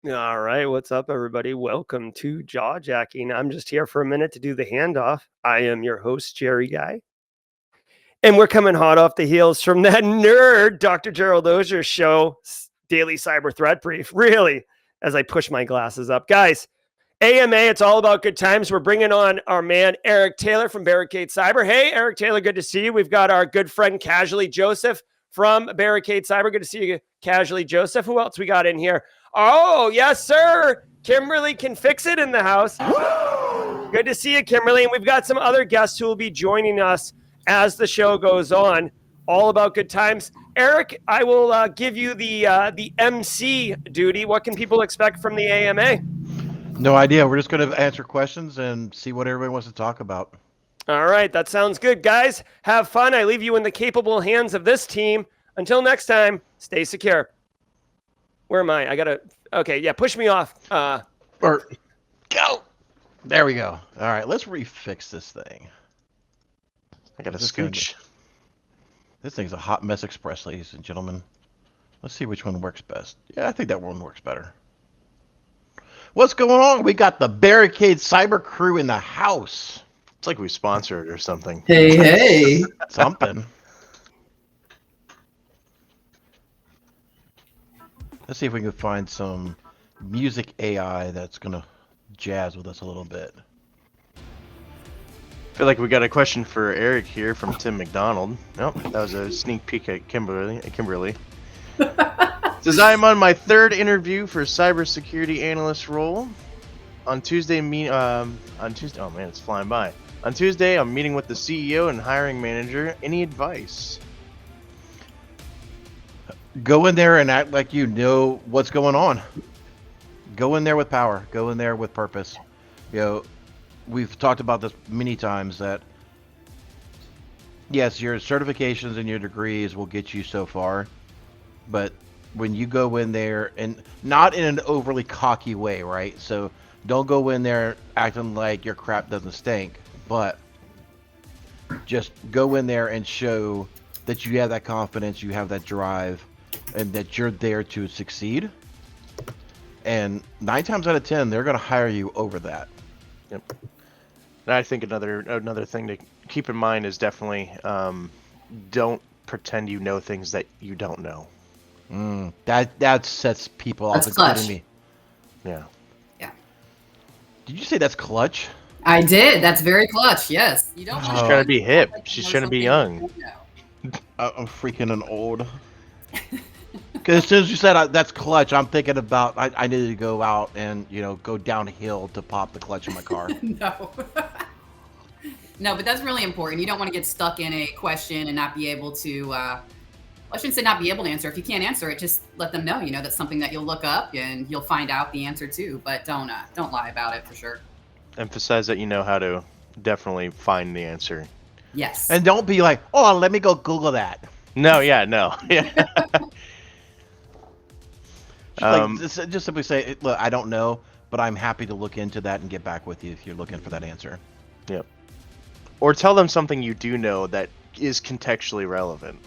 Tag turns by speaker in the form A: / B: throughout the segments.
A: All right, what's up, everybody? Welcome to Jaw Jacking. I'm just here for a minute to do the handoff. I am your host, Jerry Guy. And we're coming hot off the heels from that nerd, Dr. Gerald Ozier's show, Daily Cyber Threat Brief. Really, as I push my glasses up. Guys, AMA, it's all about good times. We're bringing on our man, Eric Taylor from Barricade Cyber. Hey, Eric Taylor, good to see you. We've got our good friend, Casually Joseph from Barricade Cyber. Good to see you, Casually Joseph. Who else we got in here? Oh, yes, sir. Kimberly can fix it in the house. Good to see you, Kimberly. And we've got some other guests who will be joining us as the show goes on. All about good times. Eric, I will give you the MC duty. What can people expect from the AMA?
B: No idea. We're just going to answer questions and see what everybody wants to talk about.
A: All right, that sounds good. Guys, have fun. I leave you in the capable hands of this team. Until next time, stay secure. Where am I? Okay, yeah, push me off.
B: Or go. There we go. All right, let's refix this thing.
C: I got a scooch.
B: This thing's a hot mess express, ladies and gentlemen. Let's see which one works best. Yeah, I think that one works better. What's going on? We got the Barricade Cyber crew in the house.
C: It's like we sponsored or something.
D: Hey.
B: Something. Let's see if we can find some music AI that's going to jazz with us a little bit.
C: I feel like we got a question for Eric here from Tim McDonald. Nope, that was a sneak peek at Kimberly. Says, I am on my third interview for cybersecurity analyst role. On Tuesday, oh man, it's flying by. On Tuesday, I'm meeting with the CEO and hiring manager. Any advice?
B: Go in there and act like you know what's going on. Go in there with power. Go in there with purpose. You know, we've talked about this many times that, yes, your certifications and your degrees will get you so far, but when you go in there, and not in an overly cocky way, right? So don't go in there acting like your crap doesn't stink, but just go in there and show that you have that confidence, you have that drive, and that you're there to succeed. And 9 times out of 10, they're going to hire you over that.
C: Yep. And I think another thing to keep in mind is definitely don't pretend you know things that you don't know.
B: That sets people off.
D: That's clutch.
B: Me.
C: Yeah.
D: Yeah.
B: Did you say that's clutch?
D: I did. That's very clutch. Yes. You don't.
C: She's trying to be hip. She's trying to be young.
B: I'm freaking an old. Because as soon as you said that's clutch, I'm thinking about I needed to go out and go downhill to pop the clutch in my car.
D: No. No, but that's really important. You don't want to get stuck in a question and not be able to. I shouldn't say not be able to answer. If you can't answer it, just let them know. That's something that you'll look up and you'll find out the answer to. But don't lie about it for sure.
C: Emphasize that you know how to definitely find the answer.
D: Yes.
B: And don't be like, oh, let me go Google that.
C: No, yeah, no. Yeah.
B: Just simply say, look, I don't know, but I'm happy to look into that and get back with you if you're looking for that answer.
C: Yep. Or tell them something you do know that is contextually relevant.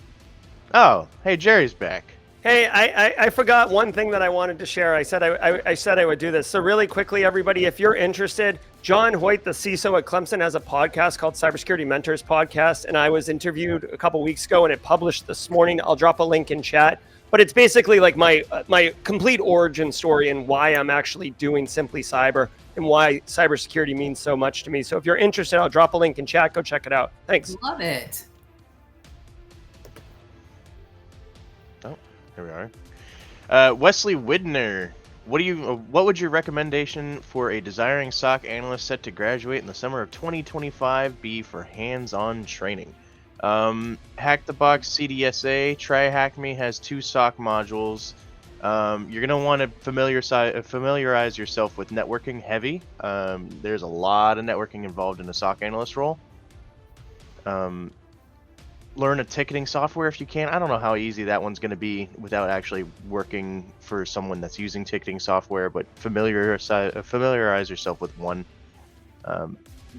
C: Oh, hey, Jerry's back.
A: Hey, I forgot one thing that I wanted to share. I said I would do this. So really quickly, everybody, if you're interested, John Hoyt, the CISO at Clemson, has a podcast called Cybersecurity Mentors Podcast, and I was interviewed a couple weeks ago, and it published this morning. I'll drop a link in chat. But it's basically like my complete origin story and why I'm actually doing Simply Cyber and why cybersecurity means so much to me. So if you're interested, I'll drop a link in chat. Go check it out. Thanks.
D: Love it.
C: Oh, here we are. Wesley Widner, what would your recommendation for a desiring SOC analyst set to graduate in the summer of 2025 be for hands-on training? Hack the Box CDSA, Try Hack Me has 2 SOC modules. You're going to want to familiarize yourself with networking heavy. There's a lot of networking involved in a SOC analyst role. Learn a ticketing software if you can. I don't know how easy that one's going to be without actually working for someone that's using ticketing software, but familiarize yourself with one.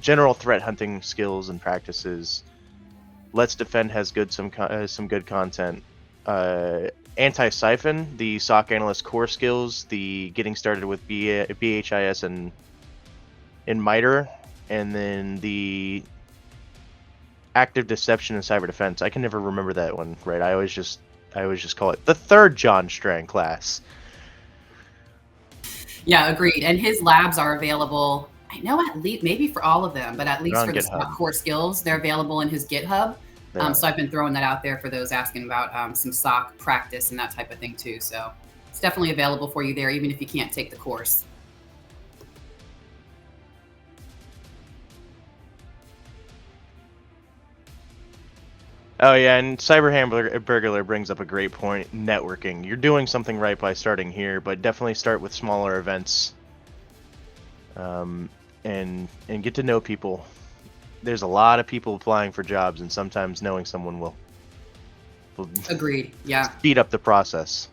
C: General threat hunting skills and practices. Let's Defend has some good content. Anti-Siphon, the SOC analyst core skills, the getting started with BHIS and in MITRE, and then the active deception and cyber defense. I can never remember that one, right? I always just call it the third John Strang class.
D: Yeah, agreed. And his labs are available, I know, at least maybe for all of them, but at least
C: on
D: for the
C: GitHub.
D: core skills, they're available in his GitHub.
C: Yeah.
D: So I've been throwing that out there for those asking about some SOC practice and that type of thing too. So it's definitely available for you there, even if you can't take the course.
C: Oh yeah, and Cyber Burglar brings up a great point. Networking. You're doing something right by starting here, but definitely start with smaller events. And get to know people. There's a lot of people applying for jobs, and sometimes knowing someone will
D: Agreed. Yeah,
C: speed up the process.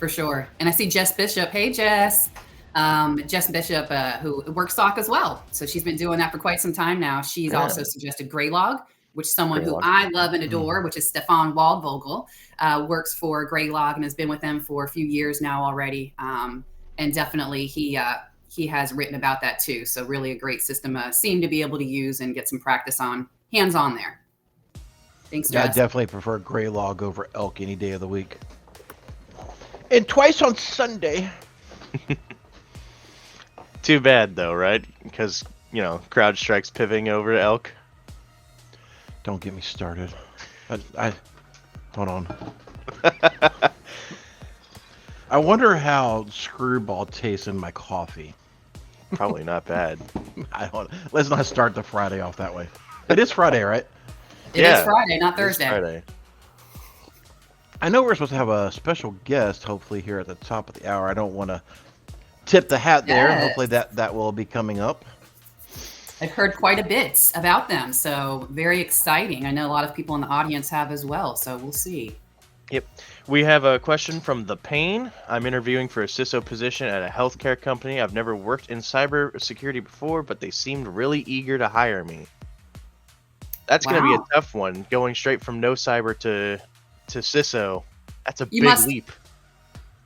D: for sure. And I see Jess Bishop. Hey, Jess. Jess Bishop, who works SOC as well. So she's been doing that for quite some time now. She's also suggested Greylog, which someone who
C: Greylog.
D: I love and adore, which is Stefan Waldvogel, works for Greylog and has been with them for a few years now already. And definitely he has written about that too. So really a great system, seem to be able to use and get some practice on, hands-on there. Thanks,
B: Yeah, I
D: Jess.
B: definitely prefer Greylog over Elk any day of the week. And twice on Sunday.
C: Too bad though, right? Because CrowdStrike's pivoting over to Elk.
B: Don't get me started. I hold on. I wonder how screwball tastes in my coffee.
C: Probably not bad.
B: I don't. Let's not start the Friday off that way. It is Friday, right?
D: It is Friday, not
C: It's
D: Thursday.
C: Friday.
B: I know we're supposed to have a special guest, hopefully here at the top of the hour. I don't want to tip the hat there.
D: Yes.
B: Hopefully that will be coming up.
D: I've heard quite a bit about them, so very exciting. I know a lot of people in the audience have as well, so we'll see.
C: Yep. We have a question from The Pain. I'm interviewing for a CISO position at a healthcare company. I've never worked in cybersecurity before, but they seemed really eager to hire me. That's going to be
D: Wow.
C: a tough one, going straight from no cyber to CISO. That's a
D: You
C: big
D: must-
C: leap.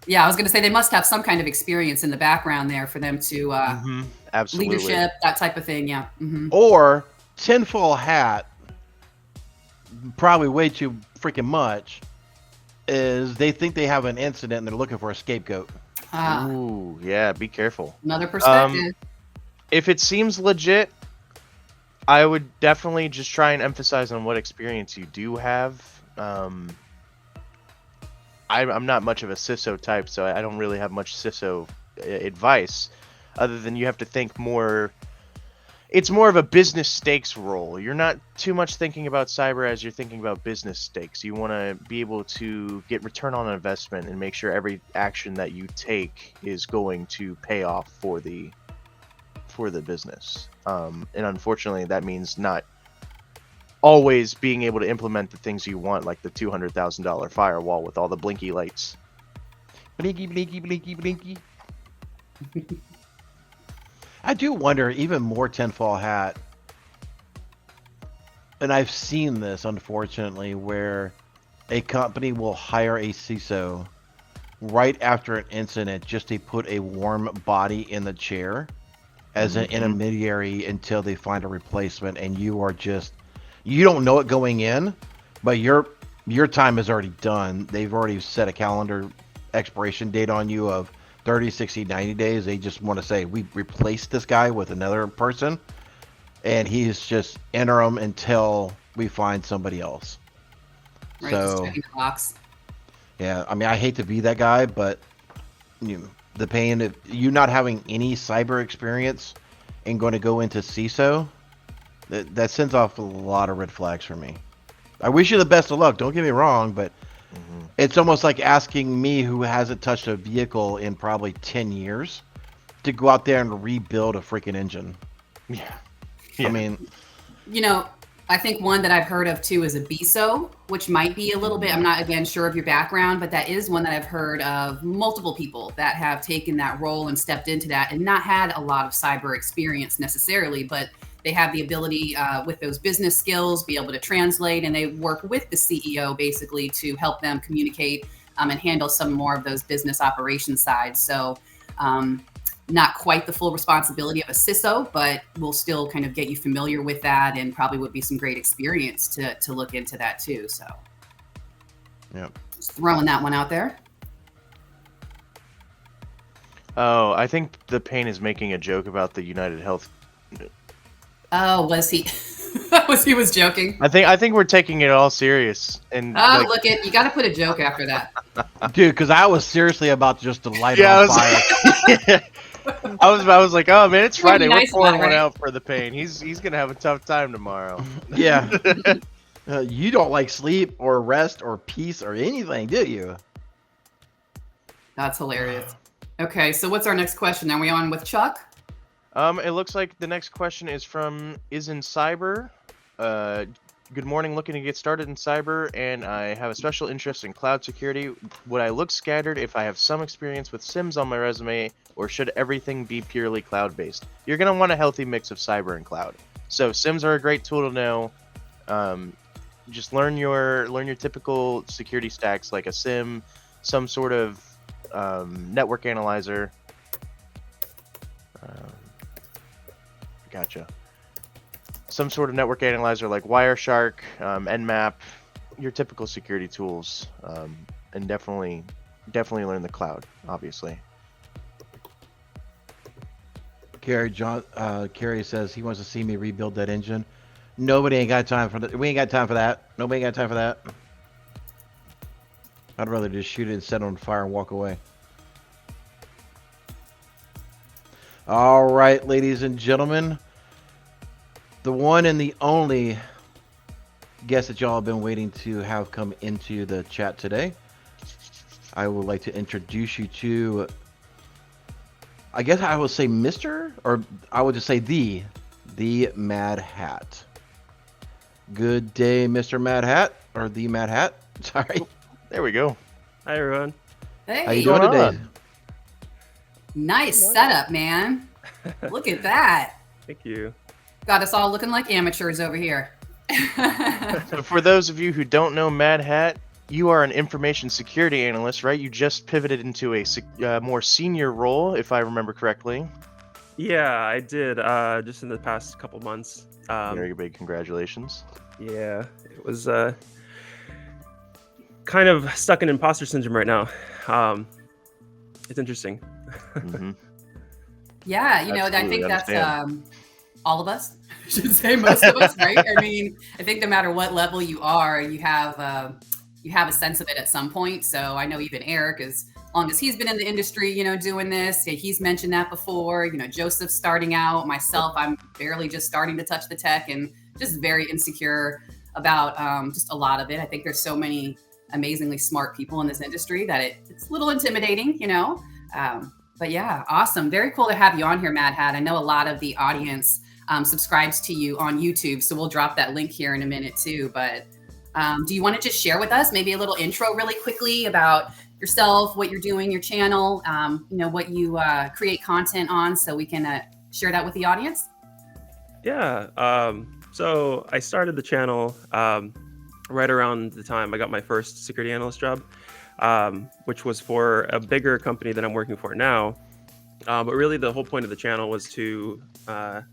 D: Yeah, I was going to say they must have some kind of experience in the background there for them to
C: Absolutely.
D: leadership, that type of thing. Yeah. Mm-hmm.
B: Or tinfoil hat, probably way too freaking much, is they think they have an incident and they're looking for a scapegoat.
C: Ooh, yeah, be careful.
D: Another perspective.
C: If it seems legit, I would definitely just try and emphasize on what experience you do have. I'm not much of a CISO type, so I don't really have much CISO advice, other than you have to think more. It's more of a business stakes role. You're not too much thinking about cyber as you're thinking about business stakes. You want to be able to get return on investment and make sure every action that you take is going to pay off for the business. And unfortunately, that means not always being able to implement the things you want, like the $200,000 firewall with all the blinky lights.
B: Blinky, blinky, blinky, blinky. I do wonder, even more tinfoil hat, and I've seen this, unfortunately, where a company will hire a CISO right after an incident just to put a warm body in the chair as an intermediary until they find a replacement, and you don't know it going in, but your time is already done. They've already set a calendar expiration date on you of 30, 60, 90 days. They just want to say, we replaced this guy with another person, and he's just interim until we find somebody else.
D: Right, just
B: So,
D: checking the box.
B: yeah, I mean, I hate to be that guy, but the pain of you not having any cyber experience and going to go into CISO, that sends off a lot of red flags for me. I wish you the best of luck. Don't get me wrong, but it's almost like asking me, who hasn't touched a vehicle in probably 10 years, to go out there and rebuild a freaking engine.
C: Yeah.
B: I mean,
D: I think one that I've heard of too is a BISO, which might be a little bit, I'm not again sure of your background, but that is one that I've heard of multiple people that have taken that role and stepped into that and not had a lot of cyber experience necessarily, but they have the ability with those business skills, be able to translate, and they work with the CEO basically to help them communicate and handle some more of those business operations sides. So not quite the full responsibility of a CISO, but we'll still kind of get you familiar with that, and probably would be some great experience to look into that too. So
B: yeah,
D: just throwing that one out there.
C: Oh, I think the Pain is making a joke about the United Health.
D: Oh, was he? He was joking.
C: I think we're taking it all serious. And
D: Oh, look it! You got to put a joke after that.
B: dude, because I was seriously about just to light it
C: yeah,
B: on fire.
C: I was like, oh man, it's Friday.
D: nice
C: We're pouring
D: about it,
C: one
D: right?
C: out for the Pain. He's gonna have a tough time tomorrow.
B: Yeah. You don't like sleep or rest or peace or anything, do you?
D: That's hilarious. Okay, so what's our next question? Are we on with Chuck?
C: It looks like the next question is from Is in Cyber. Good morning. Looking to get started in cyber, and I have a special interest in cloud security. Would I look scattered if I have some experience with SIMs on my resume, or should everything be purely cloud-based? You're gonna want a healthy mix of cyber and cloud. So SIMs are a great tool to know. Just learn your typical security stacks, like a SIM, some sort of network analyzer. Gotcha. Some sort of network analyzer like Wireshark, Nmap, your typical security tools, and definitely learn the cloud, obviously.
B: Kerry says he wants to see me rebuild that engine. Nobody ain't got time for that. We ain't got time for that. Nobody got time for that. I'd rather just shoot it and set it on fire and walk away. All right, ladies and gentlemen, the one and the only guest that y'all have been waiting to have come into the chat today. I would like to introduce you to, I guess I would say Mr. or I would just say the Mad Hat. Good day, Mr. Mad Hat, or the Mad Hat. Sorry.
C: There we go.
A: Hi, everyone.
D: Hey,
B: How you doing today?
D: nice setup, man. Look at that.
A: Thank you.
D: Got us all looking like amateurs over here.
C: So for those of you who don't know Mad Hat, you are an information security analyst, right? You just pivoted into a more senior role, if I remember correctly.
A: Yeah, I did just in the past couple months.
C: Very big congratulations.
A: Yeah, it was kind of stuck in imposter syndrome right now. It's interesting.
C: Mm-hmm.
D: Yeah, I
C: Absolutely
D: think that's
C: understand.
D: all of us. I should say most of us, right? I mean, I think no matter what level you are, you have a sense of it at some point. So I know even Eric, as long as he's been in the industry, doing this, he's mentioned that before. Joseph's starting out. Myself, I'm barely just starting to touch the tech and just very insecure about just a lot of it. I think there's so many amazingly smart people in this industry that it's a little intimidating, But yeah, awesome. Very cool to have you on here, Mad Hat. I know a lot of the audience subscribes to you on YouTube, so we'll drop that link here in a minute too. But do you want to just share with us maybe a little intro really quickly about yourself, what you're doing, your channel, what you create content on, so we can share that with the audience?
A: Yeah. So I started the channel right around the time I got my first security analyst job, which was for a bigger company than I'm working for now. But really, the whole point of the channel was to kind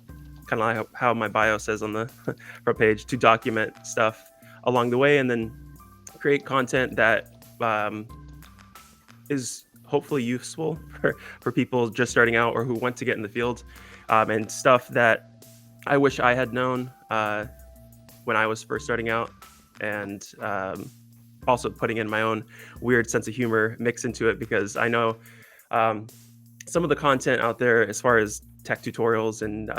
A: of like how my bio says on the front page, to document stuff along the way and then create content that is hopefully useful for people just starting out or who want to get in the field, and stuff that I wish I had known when I was first starting out, and also putting in my own weird sense of humor mix into it, because I know some of the content out there as far as tech tutorials and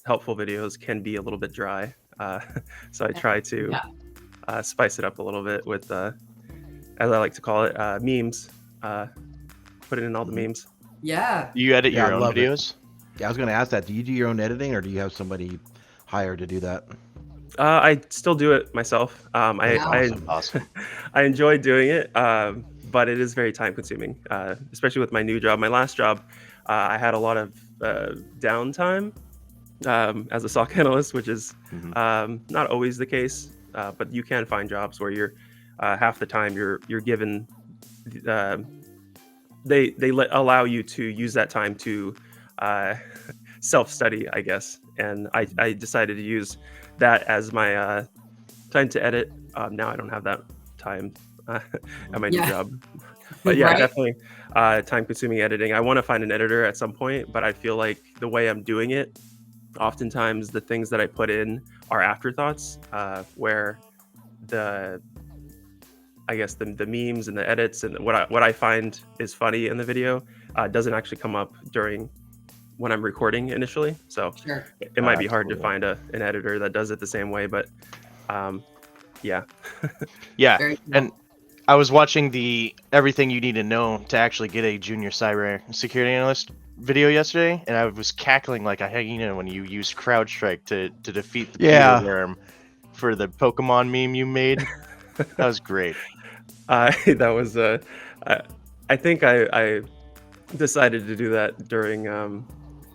A: helpful videos can be a little bit dry. So I try to spice it up a little bit with, as I like to call it, memes. Put it in all the memes.
D: Yeah.
C: You edit
B: Yeah,
C: your
B: I
C: own
B: love it.
C: videos?
B: Yeah, I was going to ask that. Do you do your own editing, or do you have somebody hired to do that?
A: I still do it myself.
C: Awesome.
A: I enjoy doing it, but it is very time consuming, especially with my new job. My last job, I had a lot of downtime as a SOC analyst, which is not always the case, but you can find jobs where you're
E: half the time you're given they allow you to use that time to self-study, I guess. And I decided to use that as my time to edit. Now I don't have that time at my new
D: Yeah.
E: job. But yeah,
D: Right?
E: definitely time-consuming editing. I want to find an editor at some point, but I feel like the way I'm doing it, oftentimes the things that I put in are afterthoughts, where I guess the memes and the edits and what I find is funny in the video doesn't actually come up during when I'm recording initially. So
D: Sure.
E: it might be hard to
B: Absolutely.
E: find an editor that does it the same way, but yeah.
C: Yeah,
D: Very cool.
C: and I was watching the everything you need to know to actually get a junior cyber security analyst video yesterday, and I was cackling like a hyena when you used CrowdStrike to defeat the
B: Yeah.
C: Peter worm for the Pokemon meme you made. That was great.
E: That was I think I decided to do that during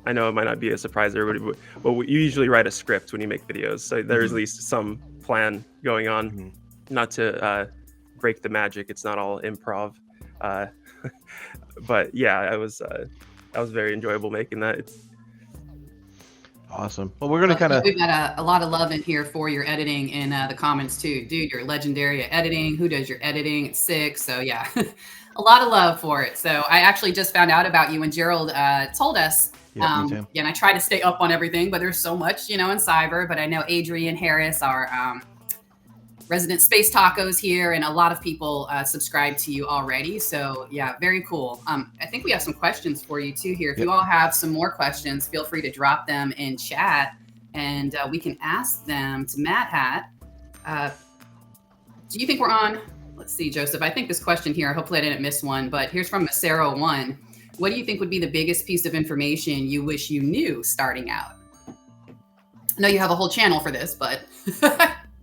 E: I know it might not be a surprise to everybody, but you usually write a script when you make videos, so there's at least some plan going on.
C: Mhm.
E: Not to break the magic, it's not all improv, but yeah, I was very enjoyable making that.
B: Awesome. Well, we're gonna kind of
D: We've got a lot of love in here for your editing in the comments too. Dude, you're legendary at editing. Who does your editing? It's sick. So yeah, a lot of love for it. So I actually just found out about you when Gerald told us.
B: Yeah, me too.
D: And I try to stay up on everything, but there's so much, in cyber. But I know Adrian Harris, our resident space tacos here, and a lot of people subscribe to you already. So yeah, very cool. I think we have some questions for you too here. If you all have some more questions, feel free to drop them in chat, and we can ask them to Matt Hat. Do you think we're on? Let's see, Joseph. I think this question here, hopefully I didn't miss one, but here's from Macero1. What do you think would be the biggest piece of information you wish you knew starting out? I know you have a whole channel for this, but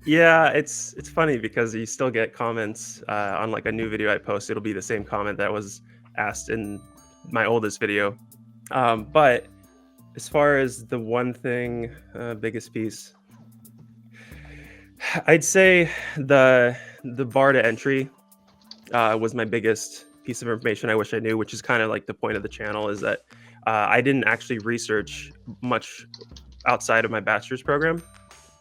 E: Yeah, it's funny because you still get comments on like a new video I post. It'll be the same comment that was asked in my oldest video. But as far as the one thing, biggest piece, I'd say the bar to entry was my biggest piece of information I wish I knew, which is kind of like the point of the channel, is that I didn't actually research much outside of my bachelor's program.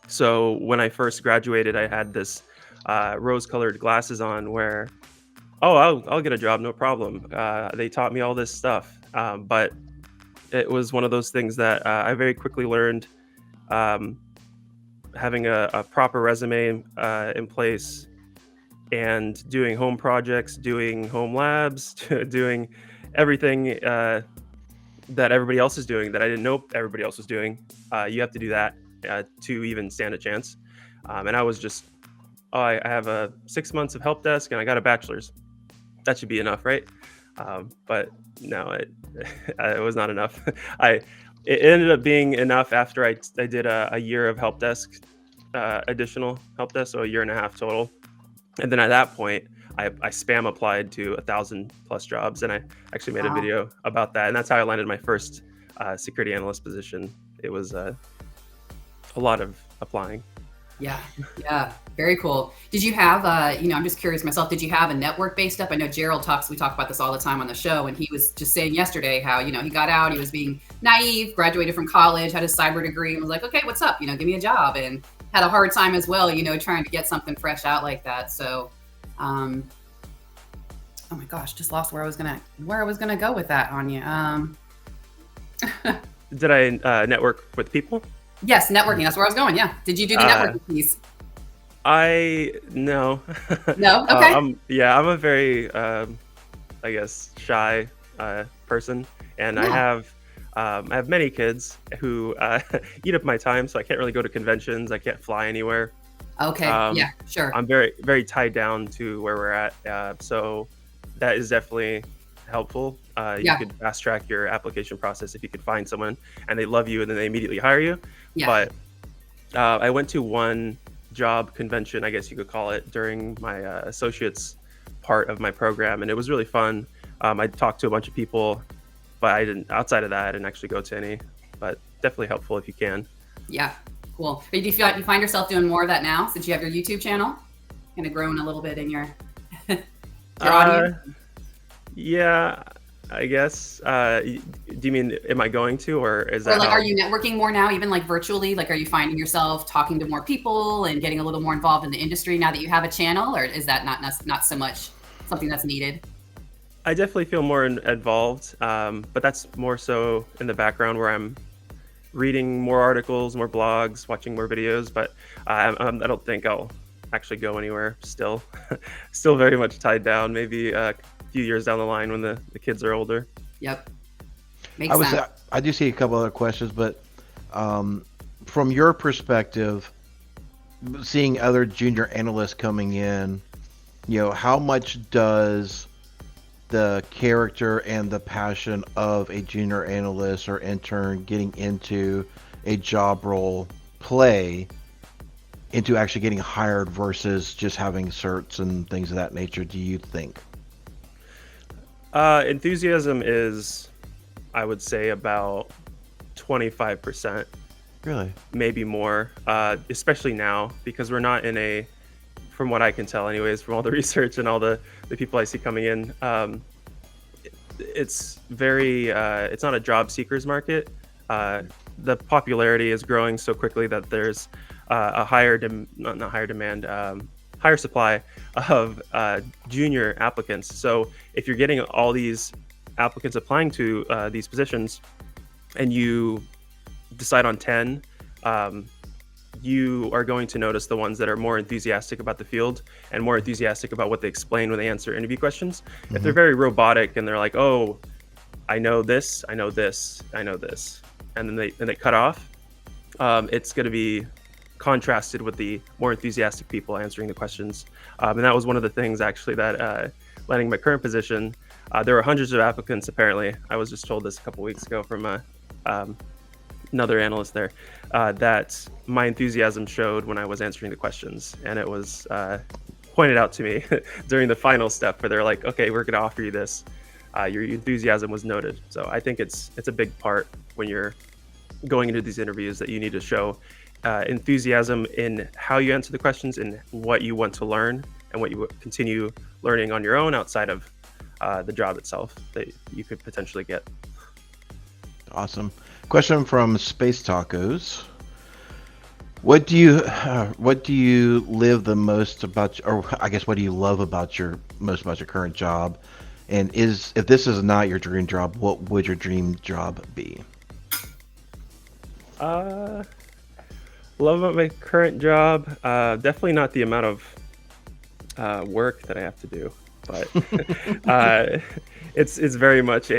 E: So when I first graduated, I had this rose-colored glasses on where, I'll get a job, no problem. They taught me all this stuff, but it was one of those things that I very quickly learned. Having a proper resume in place and doing home projects, doing home labs, doing everything that everybody else is doing that I didn't know everybody else was doing. You have to do that to even stand a chance. And I was just, I have 6 months of help desk and I got a bachelor's. That should be enough, right? But no, it was not enough. It ended up being enough after I did a year of help desk, additional help desk, so a year and a half total. And then at that point, I spam applied to 1,000+ jobs, and I actually made a video about that. And that's how I landed my first security analyst position. It was a lot of applying.
D: Yeah, very cool. Did you have, I'm just curious myself, did you have a network based up? I know Gerald we talk about this all the time on the show, and he was just saying yesterday how, he got out, he was being naive, graduated from college, had his cyber degree, and was like, okay, what's up? Give me a job, and had a hard time as well, trying to get something fresh out like that. So, oh my gosh, just lost where I was gonna go with that on you.
E: Did I network with people?
D: Yes, networking. That's where I was going. Yeah. Did you do the networking piece?
E: No.
D: No? Okay.
E: I'm a very, I guess, shy person, and
D: Yeah.
E: I have many kids who eat up my time, so I can't really go to conventions. I can't fly anywhere.
D: Okay. Yeah, sure.
E: I'm very, very tied down to where we're at, so that is definitely helpful. You could fast track your application process if you could find someone and they love you and then they immediately hire you.
D: Yeah.
E: But I went to one job convention, I guess you could call it, during my associates part of my program, and it was really fun. I talked to a bunch of people, but outside of that, I didn't actually go to any, but definitely helpful if you can.
D: Yeah, cool. Do you find yourself doing more of that now since you have your YouTube channel kind of grown a little bit in your audience?
E: Yeah, I guess. Do you mean am I going to, or is
D: Or
E: that
D: like,
E: how?
D: are you networking more now, even like virtually? Like, are you finding yourself talking to more people and getting a little more involved in the industry now that you have a channel, or is that not so much something that's needed?
E: I definitely feel more involved, but that's more so in the background where I'm reading more articles, more blogs, watching more videos. But I don't think I'll actually go anywhere. Still, still very much tied down. Maybe a few years down the line when the kids are older.
D: Yep, makes sense.
B: I do see a couple other questions, but from your perspective, seeing other junior analysts coming in, how much does the character and the passion of a junior analyst or intern getting into a job role play into actually getting hired versus just having certs and things of that nature, do you think?
E: Enthusiasm is, I would say, about 25%,
B: Really?
E: maybe more, especially now because we're not in a, from what I can tell anyways, from all the research and all the people I see coming in, it's very, it's not a job seekers market. The popularity is growing so quickly that there's a higher, not higher demand, higher supply of junior applicants. So if you're getting all these applicants applying to these positions and you decide on 10, you are going to notice the ones that are more enthusiastic about the field and more enthusiastic about what they explain when they answer interview questions. Mm-hmm. If they're very robotic and they're like, oh, I know this, I know this, I know this, and then they cut off, it's going to be contrasted with the more enthusiastic people answering the questions. And that was one of the things actually that landing my current position, there were hundreds of applicants apparently. I was just told this a couple weeks ago from another analyst there, that my enthusiasm showed when I was answering the questions, and it was pointed out to me during the final step where they're like, okay, we're going to offer you this. Your enthusiasm was noted. So I think it's a big part when you're going into these interviews that you need to show enthusiasm in how you answer the questions and what you want to learn and what you continue learning on your own outside of the job itself that you could potentially get.
B: Awesome. Question from Space Tacos. What do you live the most about, or I guess what do you love about your current job? And if this is not your dream job, what would your dream job be?
E: Love about my current job, definitely not the amount of work that I have to do, but it's very much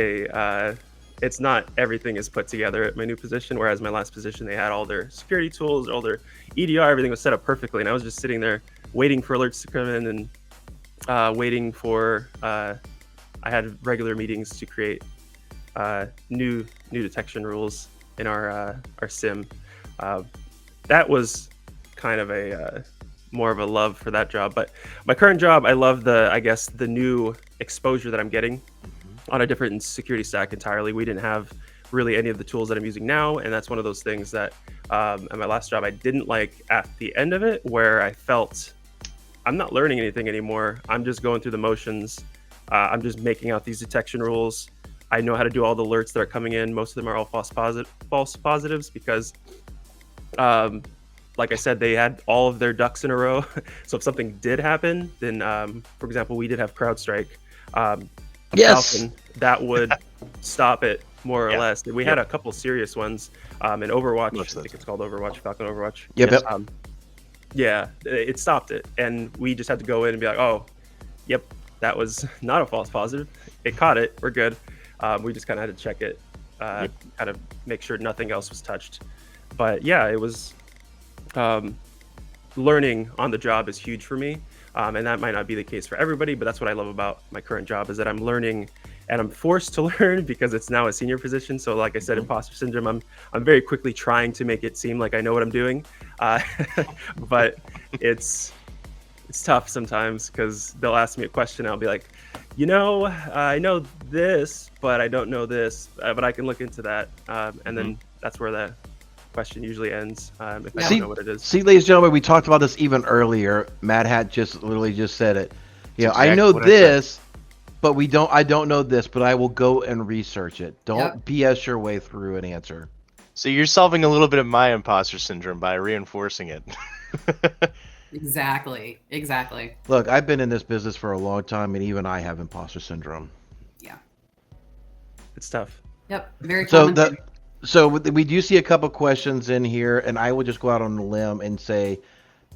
E: it's not everything is put together at my new position, whereas my last position, they had all their security tools, all their EDR, everything was set up perfectly. And I was just sitting there waiting for alerts to come in and waiting for, I had regular meetings to create new detection rules in our SIM. That was kind of a more of a love for that job. But my current job, I love the new exposure that I'm getting on a different security stack entirely. We didn't have really any of the tools that I'm using now, and that's one of those things that at my last job I didn't like at the end of it, where I felt I'm not learning anything anymore. I'm just going through the motions. I'm just making out these detection rules. I know how to do all the alerts that are coming in. Most of them are all false positives because, like I said, they had all of their ducks in a row. So if something did happen, then, for example, we did have CrowdStrike.
B: Yes.
E: Falcon, that would stop it more or less. We had a couple serious ones in Overwatch. I think it's called Overwatch, Falcon Overwatch.
B: Yep.
E: Yeah, it stopped it, and we just had to go in and be like, oh, yep, that was not a false positive. It caught it. We're good. We just kind of had to check it, kind of make sure nothing else was touched. But yeah, it was learning on the job is huge for me. And that might not be the case for everybody, but that's what I love about my current job is that I'm learning and I'm forced to learn because it's now a senior position. So like I said, imposter syndrome, I'm very quickly trying to make it seem like I know what I'm doing. But it's tough sometimes because they'll ask me a question. I'll be like, I know this, but I don't know this, but I can look into that. And then that's where question usually ends if I
D: Yeah.
E: don't know what it is.
B: See, ladies and gentlemen, we talked about this even earlier. Mad Hat just literally just said it. You know, I
C: exactly
B: know
C: what I said.
B: this, but I don't know this, but I will go and research it. Don't BS your way through an answer.
C: So you're solving a little bit of my imposter syndrome by reinforcing it.
D: Exactly. Exactly.
B: Look, I've been in this business for a long time, and even I have imposter syndrome.
D: Yeah.
E: It's tough.
D: Yep. Very
B: So
D: common.
B: we do see a couple questions in here, and I will just go out on a limb and say,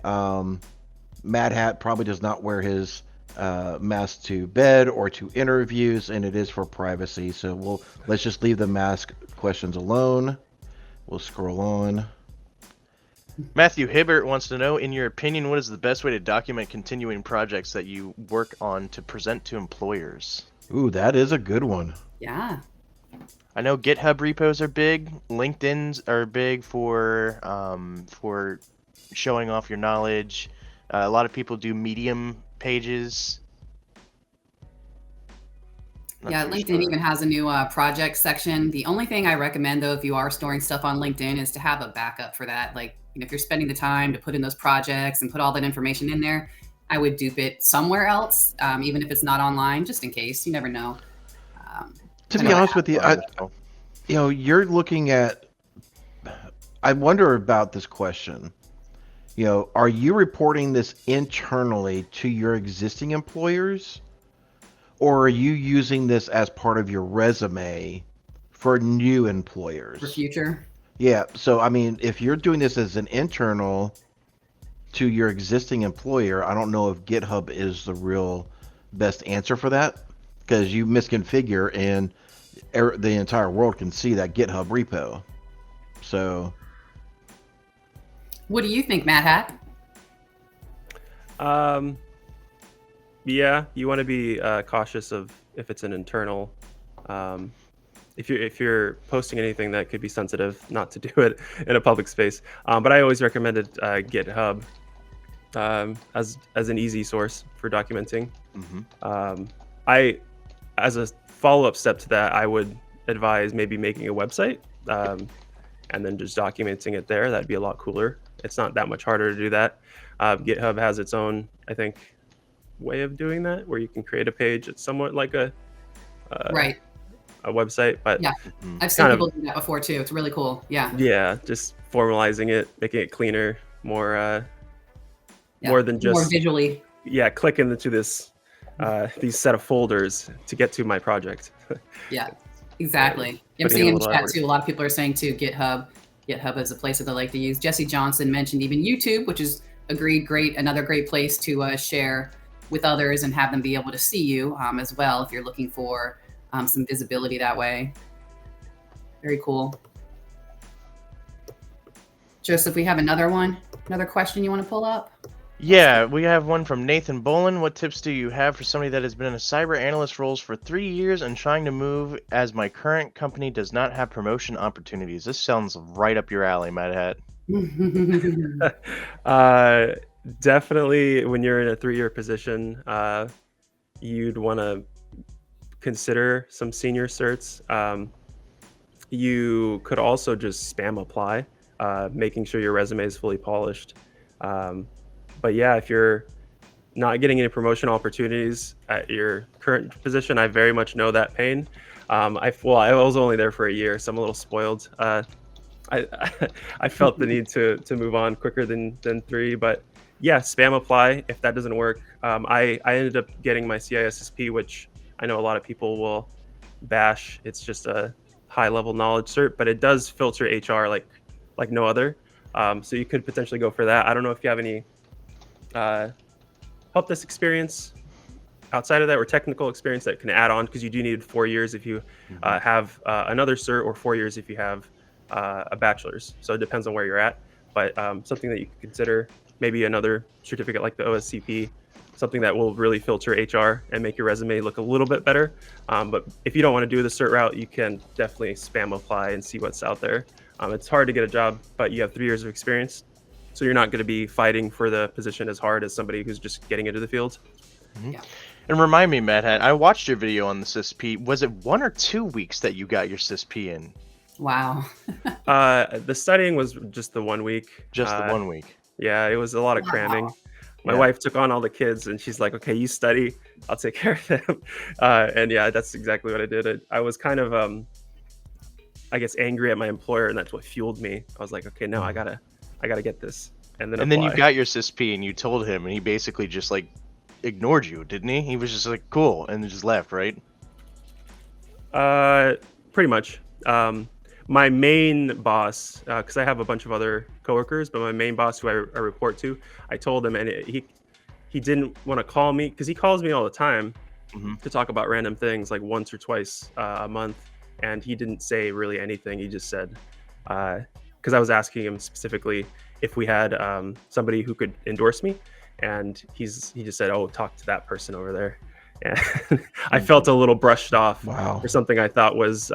B: Mad Hat probably does not wear his mask to bed or to interviews, and it is for privacy. So let's just leave the mask questions alone. We'll scroll on.
C: Matthew Hibbert wants to know, in your opinion, what is the best way to document continuing projects that you work on to present to employers?
B: Ooh, that is a good one.
D: Yeah.
C: I know GitHub repos are big. LinkedIn's are big for showing off your knowledge. A lot of people do Medium pages. Not
D: Yeah,
C: too
D: LinkedIn
C: sure.
D: even has a new project section. The only thing I recommend, though, if you are storing stuff on LinkedIn, is to have a backup for that. Like, if you're spending the time to put in those projects and put all that information in there, I would dupe it somewhere else, even if it's not online, just in case. You never know.
B: To
D: I
B: be
D: know
B: honest with you, you're looking at. I wonder about this question. You know, are you reporting this internally to your existing employers, or are you using this as part of your resume for new employers?
D: for future.
B: Yeah. So, I mean, if you're doing this as an internal to your existing employer, I don't know if GitHub is the real best answer for that, because you misconfigure and the entire world can see that GitHub repo. So,
D: What do you think, Mad Hat?
E: Yeah, you want to be cautious of if it's an internal. If you're posting anything that could be sensitive, not to do it in a public space. But I always recommended GitHub as an easy source for documenting. As a follow-up step to that, I would advise maybe making a website and then just documenting it there. That'd be a lot cooler. It's not that much harder to do that. GitHub has its own, I think, way of doing that, where you can create a page. It's somewhat like a
D: Right.
E: a website, but
D: Yeah. I've seen people do that before too. It's really cool. Yeah.
E: yeah, just formalizing it, making it cleaner, more
D: Yeah.
E: more than
D: more
E: just
D: visually.
E: clicking into this these set of folders to get to my project.
D: Yeah. Exactly. I'm
E: putting in
D: seeing
E: a
D: in
E: little
D: chat
E: effort.
D: too. A lot of people are saying too, GitHub is a place that they like to use. Jesse Johnson mentioned even YouTube, which is another great place to share with others and have them be able to see you as well if you're looking for some visibility that way. Very cool. Joseph, we have another question you want to pull up?
C: Yeah, we have one from Nathan Bolin. What tips do you have for somebody that has been in a cyber analyst roles for 3 years and trying to move, as my current company does not have promotion opportunities? This sounds right up your alley, Mad Hat.
E: Definitely when you're in a 3-year position, you'd want to consider some senior certs. You could also just spam apply, making sure your resume is fully polished. But yeah, if you're not getting any promotion opportunities at your current position, I very much know that pain. I was only there for a year, so I'm a little spoiled. I felt the need to move on quicker than 3, but yeah, spam apply if that doesn't work. I ended up getting my CISSP, which I know a lot of people will bash. It's just a high level knowledge cert, but it does filter HR like no other. So you could potentially go for that. I don't know if you have any help desk experience outside of that, or technical experience that can add on, because you do need 4 years if you have another cert, or 4 years if you have a bachelor's. So it depends on where you're at, but something that you can consider, maybe another certificate like the OSCP, something that will really filter HR and make your resume look a little bit better. But if you don't want to do the cert route, you can definitely spam apply and see what's out there. It's hard to get a job, but you have 3 years of experience, so you're not going to be fighting for the position as hard as somebody who's just getting into the field.
D: Yeah.
C: And remind me, Mad Hat, I watched your video on the CISP. Was it 1 or 2 weeks that you got your CISP in?
D: Wow.
E: The studying was just the 1 week.
C: Just the 1 week.
E: Yeah, it was a lot of cramming.
D: Wow.
E: My
C: Yeah.
E: wife took on all the kids, and she's like, "Okay, you study. I'll take care of them." And yeah, that's exactly what I did. I was kind of, I guess, angry at my employer, and that's what fueled me. I was like, "Okay, no, I gotta get this," and then
C: And then you
E: apply.
C: got your CISP and you told him, and he basically just like ignored you, didn't he? He was just like, cool, and then just left, right?
E: Pretty much. My main boss, because I have a bunch of other coworkers, but my main boss, who I report to, I told him, and he didn't want to call me because he calls me all the time
C: Mhm.
E: to talk about random things, like once or twice a month, and he didn't say really anything. He just said, because I was asking him specifically if we had somebody who could endorse me, and he just said, "Oh, talk to that person over there." And I felt a little brushed off
B: Wow.
E: for something I thought was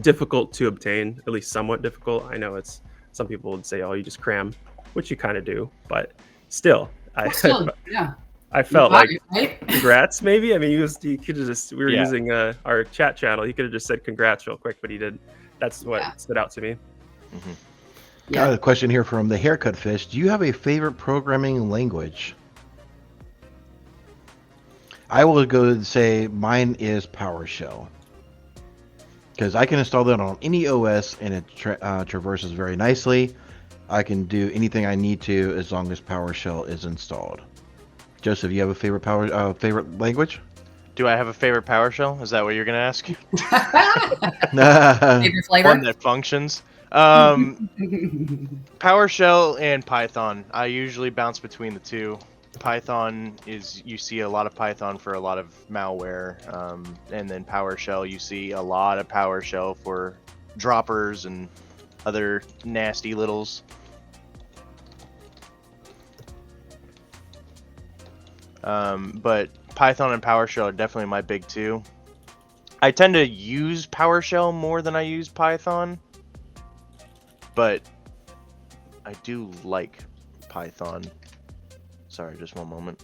E: difficult to obtain, at least somewhat difficult. I know it's some people would say, "Oh, you just cram," which you kind of do, but still,
D: Well, still, yeah.
E: I felt
D: got
E: like
D: it, right?
E: congrats. Maybe he could have just we were
C: Yeah.
E: using our chat channel. He could have just said congrats real quick, but he didn't. That's what
D: Yeah.
E: stood out to me.
B: Got a question here from the Haircut Fish. Do you have a favorite programming language? I will go and say mine is PowerShell. Because I can install that on any OS and it traverses very nicely. I can do anything I need to as long as PowerShell is installed. Joseph, you have a favorite favorite language?
C: Do I have a favorite PowerShell? Is that what you're gonna ask?
D: Favorite
C: One
D: flavor?
C: that functions. PowerShell and Python. I usually bounce between the two. Python is, you see a lot of Python for a lot of malware, and then PowerShell, you see a lot of PowerShell for droppers and other nasty littles. But Python and PowerShell are definitely my big two. I tend to use PowerShell more than I use Python, but I do like Python. Sorry, just one moment.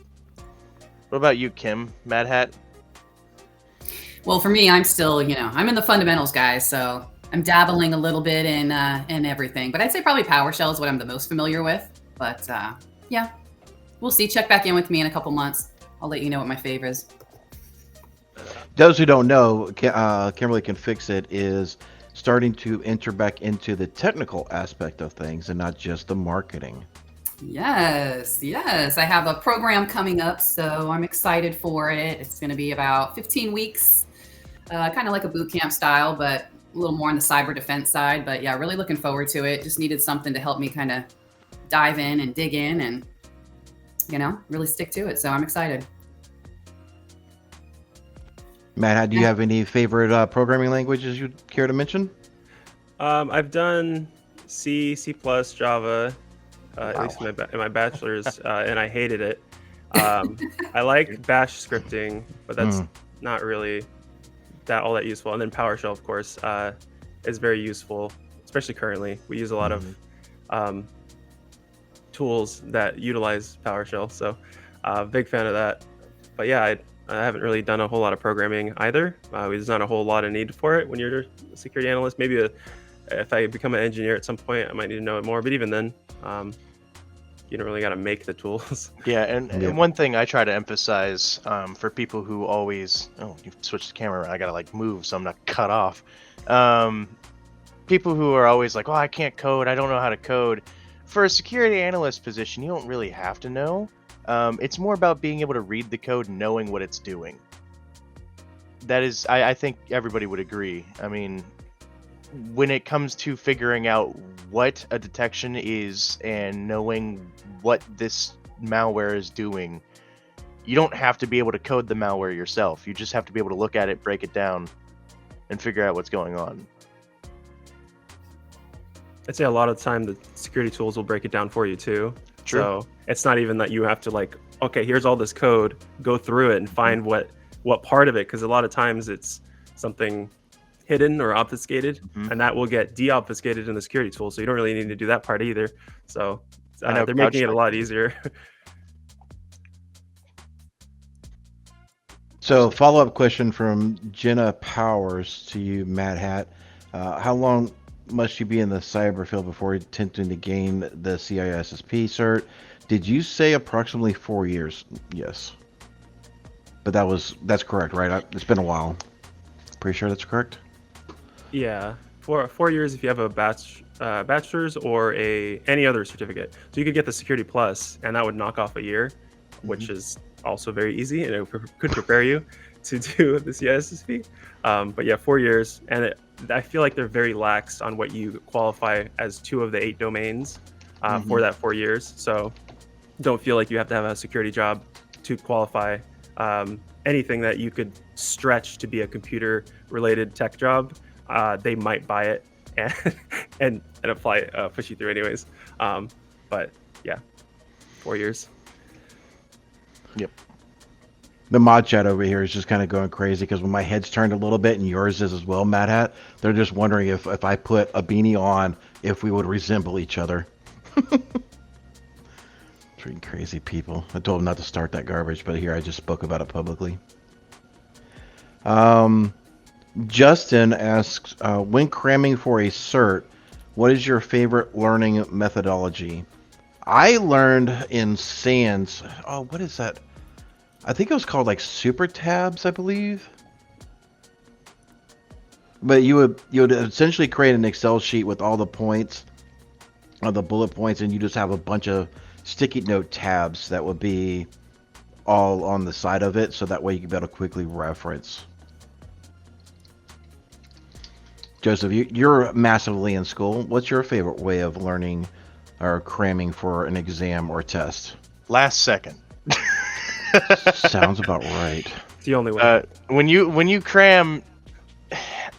C: What about you, Kim? Mad Hat?
D: Well, for me, I'm still, I'm in the fundamentals, guys. So I'm dabbling a little bit in everything, but I'd say probably PowerShell is what I'm the most familiar with. But yeah, we'll see. Check back in with me in a couple months. I'll let you know what my fave is.
B: Those who don't know, Kimberly Can Fix It is starting to enter back into the technical aspect of things and not just the marketing.
D: Yes. I have a program coming up, so I'm excited for it. It's going to be about 15 weeks, kind of like a boot camp style, but a little more on the cyber defense side. But yeah, really looking forward to it. Just needed something to help me kind of dive in and dig in and, really stick to it. So I'm excited.
B: Matt, do you have any favorite programming languages you'd care to mention?
E: I've done C, C++, Java, at least in my bachelor's, and I hated it. I like Bash scripting, but that's not really all that useful. And then PowerShell, of course, is very useful, especially currently. We use a lot of tools that utilize PowerShell, so big fan of that. But yeah, I haven't really done a whole lot of programming either. There's not a whole lot of need for it when you're a security analyst. Maybe if I become an engineer at some point, I might need to know it more. But even then, you don't really got to make the tools.
C: Yeah, and one thing I try to emphasize for people who always, you switched the camera around, I gotta move so I'm not cut off. People who are always like, oh, I can't code, I don't know how to code. For a security analyst position, you don't really have to know. It's more about being able to read the code and knowing what it's doing. That is, I think everybody would agree. I mean, when it comes to figuring out what a detection is and knowing what this malware is doing, you don't have to be able to code the malware yourself. You just have to be able to look at it, break it down, and figure out what's going on.
E: I'd say a lot of the time the security tools will break it down for you too.
C: True.
E: So it's not even that you have to okay, here's all this code, go through it and find what part of it, because a lot of times it's something hidden or obfuscated, and that will get deobfuscated in the security tool. So you don't really need to do that part either. So they're making it a lot easier.
B: So follow-up question from Jenna Powers to you, Mad Hat. How long must you be in the cyber field before attempting to gain the CISSP cert? Did you say approximately 4 years? Yes. But that's correct, right? It's been a while. Pretty sure that's correct.
E: Yeah, 4 years if you have a bachelor's or any other certificate. So you could get the Security Plus, and that would knock off a year, which is also very easy, and it could prepare you to do the CISSP. But yeah, 4 years, and I feel like they're very lax on what you qualify as 2 of the 8 domains for that 4 years. So don't feel like you have to have a security job to qualify. Anything that you could stretch to be a computer-related tech job, they might buy it and apply push you through anyways. But yeah, 4 years.
B: Yep. The mod chat over here is just kind of going crazy because when my head's turned a little bit and yours is as well, Mad Hat, they're just wondering if I put a beanie on, if we would resemble each other. Freaking crazy people. I told them not to start that garbage, but here I just spoke about it publicly. Justin asks, when cramming for a cert, what is your favorite learning methodology? I learned in SANS. Oh, what is that? I think it was called like Super Tabs, I believe. But you would essentially create an Excel sheet with all the points, the bullet points, and you just have a bunch of sticky note tabs that would be all on the side of it, so that way you can be able to quickly reference. Joseph, you're massively in school. What's your favorite way of learning or cramming for an exam or test?
C: Last second.
B: Sounds about right.
E: It's the only way.
C: When you cram,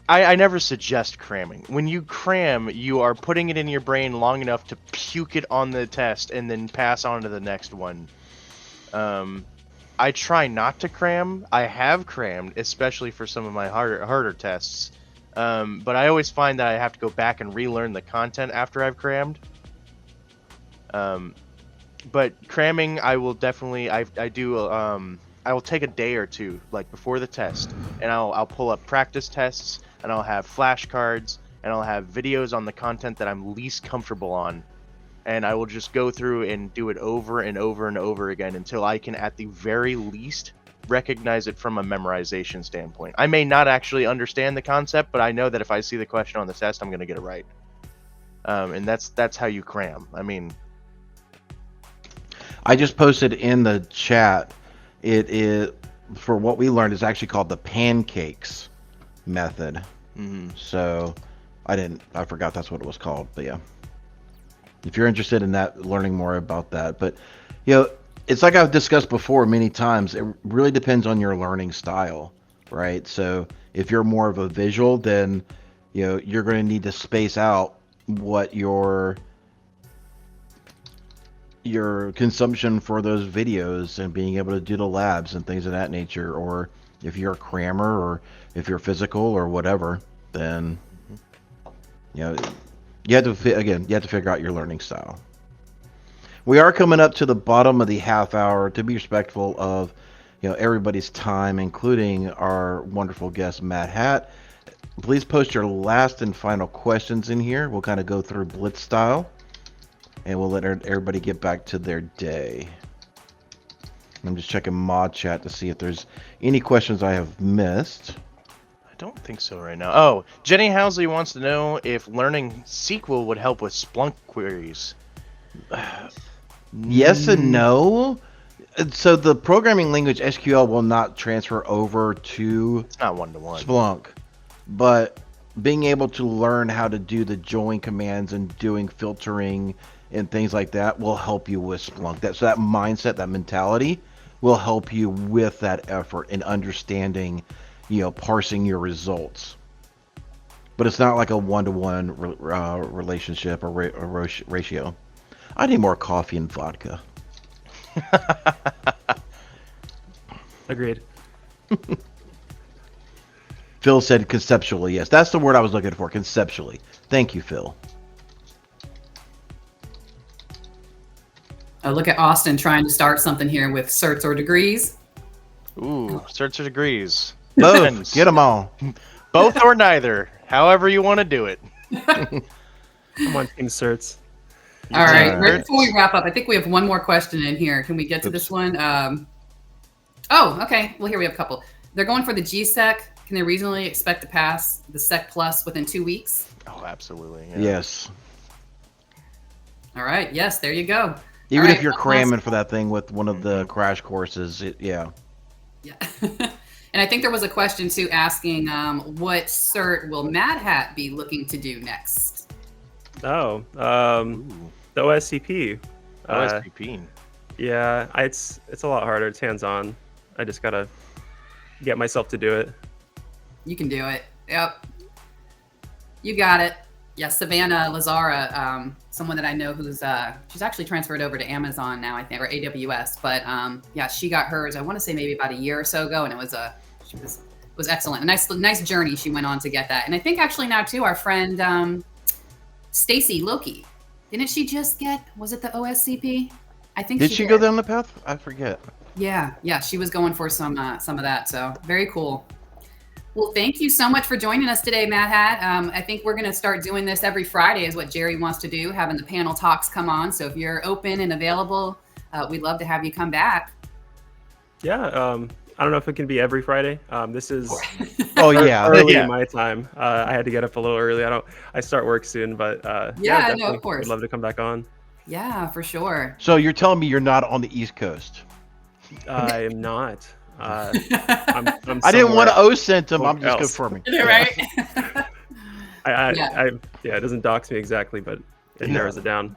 C: I never suggest cramming. When you cram, you are putting it in your brain long enough to puke it on the test and then pass on to the next one. I try not to cram. I have crammed, especially for some of my harder tests. But I always find that I have to go back and relearn the content after I've crammed. But cramming, I will definitely, I will take a day or two, like before the test, and I'll pull up practice tests, and I'll have flashcards, and I'll have videos on the content that I'm least comfortable on, and I will just go through and do it over and over and over again until I can, at the very least, recognize it from a memorization standpoint. I may not actually understand the concept, but I know that if I see the question on the test, I'm going to get it right. And that's how you cram. I mean,
B: I just posted in the chat. It is, for what we learned, is actually called the pancakes method. So I forgot that's what it was called, but yeah. If you're interested in that, learning more about that, but it's like I've discussed before many times, it really depends on your learning style, right? So if you're more of a visual, then you're going to need to space out what your consumption for those videos and being able to do the labs and things of that nature. Or if you're a crammer, or if you're physical or whatever, then you have to figure out your learning style. We are coming up to the bottom of the half hour. To be respectful of everybody's time, including our wonderful guest Matt Hat, please post your last and final questions in here. We'll kind of go through blitz style, and we'll let everybody get back to their day. I'm just checking mod chat to see if there's any questions I have missed.
C: I don't think so right now. Oh, Jenny Housley wants to know if learning SQL would help with Splunk queries.
B: Yes and no. So the programming language SQL will not transfer over to
C: It's not one-to-one.
B: Splunk, but being able to learn how to do the join commands and doing filtering and things like that will help you with Splunk. So that mindset, that mentality will help you with that effort in understanding, parsing your results. But it's not like a one-to-one relationship or ratio. I need more coffee and vodka.
E: Agreed.
B: Phil said conceptually. Yes, that's the word I was looking for. Conceptually. Thank you, Phil.
D: Oh, look at Austin trying to start something here with certs or degrees.
C: Ooh, certs or degrees.
B: Both. Get them all.
C: Both or neither. However you want to do it.
E: I'm on Team Certs.
D: All right.
B: Alright.
D: Before we wrap up, I think we have one more question in here. Can we get to this one? Oh, okay. Well, here we have a couple. They're going for the GSEC. Can they reasonably expect to pass the SEC Plus within 2 weeks?
C: Oh, absolutely. Yeah.
B: Yes.
D: All right. Yes, there you go.
B: Even
D: All
B: if
D: right,
B: you're
D: one
B: cramming
D: last
B: for that thing with one of the crash courses, yeah.
D: Yeah. And I think there was a question too asking what cert will Mad Hat be looking to do next?
E: Oh,
C: Ooh,
E: the OSCP.
C: OSPP.
E: Yeah, it's a lot harder. It's hands-on. I just gotta get myself to do it.
D: You can do it. Yep. You got it. Yeah, Savannah Lazara, someone that I know who's she's actually transferred over to Amazon now, I think, or AWS. But yeah, she got hers. I want to say maybe about a year or so ago, and it was excellent. A nice journey she went on to get that. And I think actually now too, our friend Stacy Loki, didn't she just get? Was it the OSCP? I think.
B: Did she go down the path? I forget.
D: Yeah, she was going for some of that. So very cool. Well, thank you so much for joining us today, Mad Hat. I think we're going to start doing this every Friday is what Jerry wants to do, having the panel talks come on. So if you're open and available, we'd love to have you come back.
E: Yeah, I don't know if it can be every Friday. This is
B: Oh yeah,
E: early
C: Yeah.
E: my time. I had to get up a little early. I start work soon, but
D: Yeah, no,
E: definitely
D: of course.
E: would love to come back on.
D: Yeah, for sure.
B: So you're telling me you're not on the East Coast?
E: I am not. I'm
B: I didn't want to
E: somewhere
B: OSINT him. I'm just
E: else.
B: confirming.
D: Right?
E: Yeah, it doesn't dox me exactly, but it narrows it down.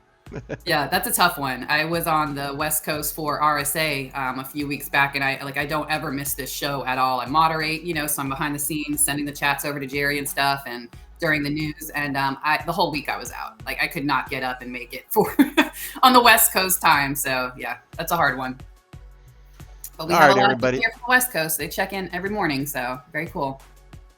D: Yeah, that's a tough one. I was on the West Coast for RSA a few weeks back, and I don't ever miss this show at all. I moderate, so I'm behind the scenes, sending the chats over to Jerry and stuff, and during the news. And the whole week I was out. Like I could not get up and make it for on the West Coast time. So yeah, that's a hard one. But we
B: All
D: have
B: right,
D: a lot
B: everybody.
D: of people here from the West Coast. They check in every morning, so very cool.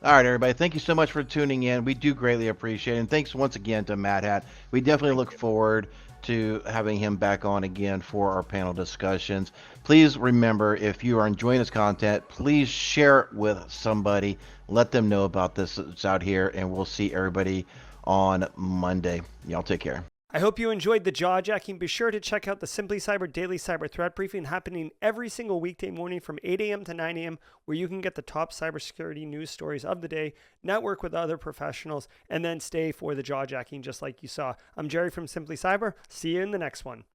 B: All right, everybody. Thank you so much for tuning in. We do greatly appreciate it. And thanks once again to Mad Hat. We definitely look forward to having him back on again for our panel discussions. Please remember, if you are enjoying this content, please share it with somebody. Let them know about this that's out here, and we'll see everybody on Monday. Y'all take care.
A: I hope you enjoyed the Jaw Jacking. Be sure to check out the Simply Cyber Daily Cyber Threat Briefing happening every single weekday morning from 8 a.m. to 9 a.m., where you can get the top cybersecurity news stories of the day, network with other professionals, and then stay for the Jaw Jacking just like you saw. I'm Jerry from Simply Cyber. See you in the next one.